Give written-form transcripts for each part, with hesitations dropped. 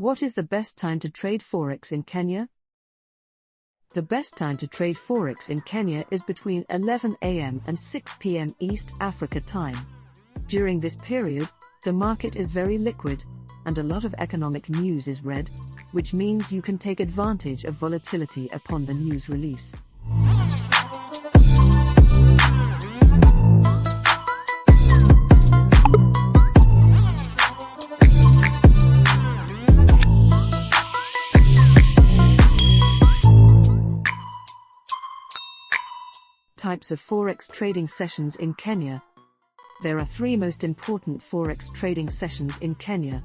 What is the best time to trade Forex in Kenya? The best time to trade Forex in Kenya is between 11 a.m. and 6 p.m. East Africa time. During this period, the market is very liquid, and a lot of economic news is read, which means you can take advantage of volatility upon the news release. Types of Forex trading sessions in Kenya. There are three most important Forex trading sessions in Kenya.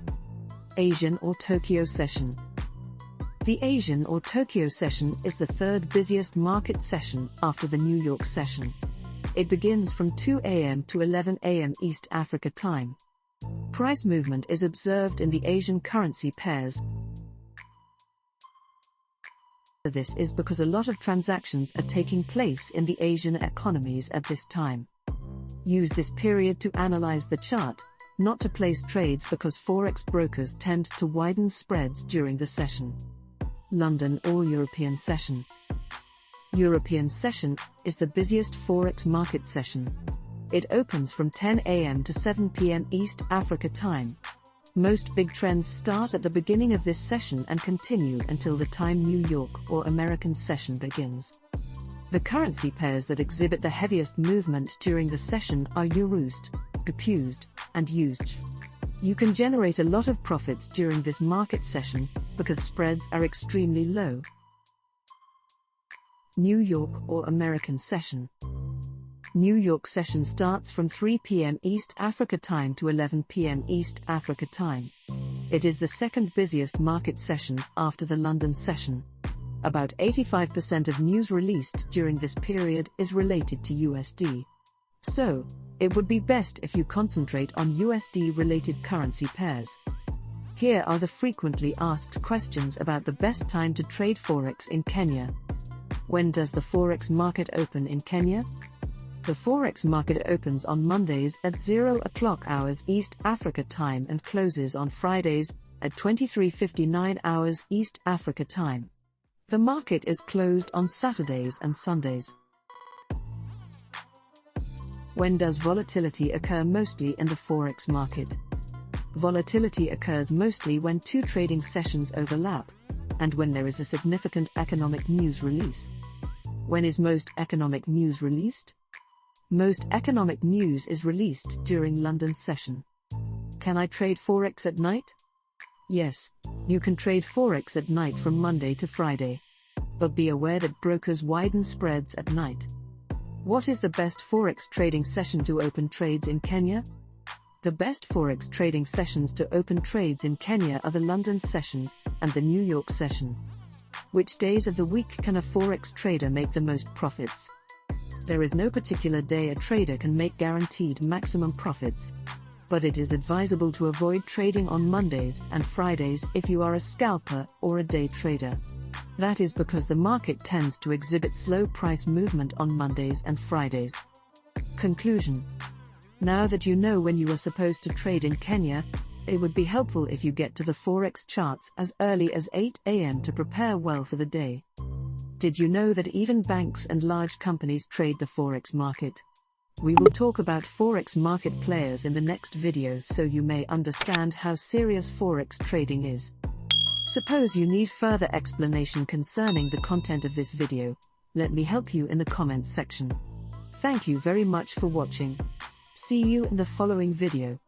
Asian or Tokyo session. The Asian or Tokyo session is the third busiest market session after the New York session. It begins from 2 a.m. to 11 a.m. East Africa time. Price movement is observed in the Asian currency pairs. This is because a lot of transactions are taking place in the Asian economies at this time. Use this period to analyze the chart, not to place trades, because Forex brokers tend to widen spreads during the session. London or European session. European session is the busiest Forex market session. It opens from 10 a.m. to 7 p.m. East Africa time. Most big trends start at the beginning of this session and continue until the time New York or American session begins. The currency pairs that exhibit the heaviest movement during the session are EURUSD, GBP, and USD. You can generate a lot of profits during this market session because spreads are extremely low. New York or American session. New York session starts from 3 p.m. East Africa time to 11 p.m. East Africa time. It is the second busiest market session after the London session. About 85% of news released during this period is related to USD. So, it would be best if you concentrate on USD-related currency pairs. Here are the frequently asked questions about the best time to trade Forex in Kenya. When does the Forex market open in Kenya? The Forex market opens on Mondays at 0 o'clock hours East Africa time and closes on Fridays at 23:59 hours East Africa time. The market is closed on Saturdays and Sundays. When does volatility occur mostly in the Forex market? Volatility occurs mostly when two trading sessions overlap, and when there is a significant economic news release. When is most economic news released? Most economic news is released during London session. Can I trade Forex at night? Yes, you can trade Forex at night from Monday to Friday. But be aware that brokers widen spreads at night. What is the best Forex trading session to open trades in Kenya? The best Forex trading sessions to open trades in Kenya are the London session and the New York session. Which days of the week can a Forex trader make the most profits? There is no particular day a trader can make guaranteed maximum profits. But it is advisable to avoid trading on Mondays and Fridays if you are a scalper or a day trader. That is because the market tends to exhibit slow price movement on Mondays and Fridays. Conclusion. Now that you know when you are supposed to trade in Kenya, it would be helpful if you get to the Forex charts as early as 8 a.m. to prepare well for the day. Did you know that even banks and large companies trade the Forex market? We will talk about Forex market players in the next video so you may understand how serious Forex trading is. Suppose you need further explanation concerning the content of this video, let me help you in the comments section. Thank you very much for watching. See you in the following video.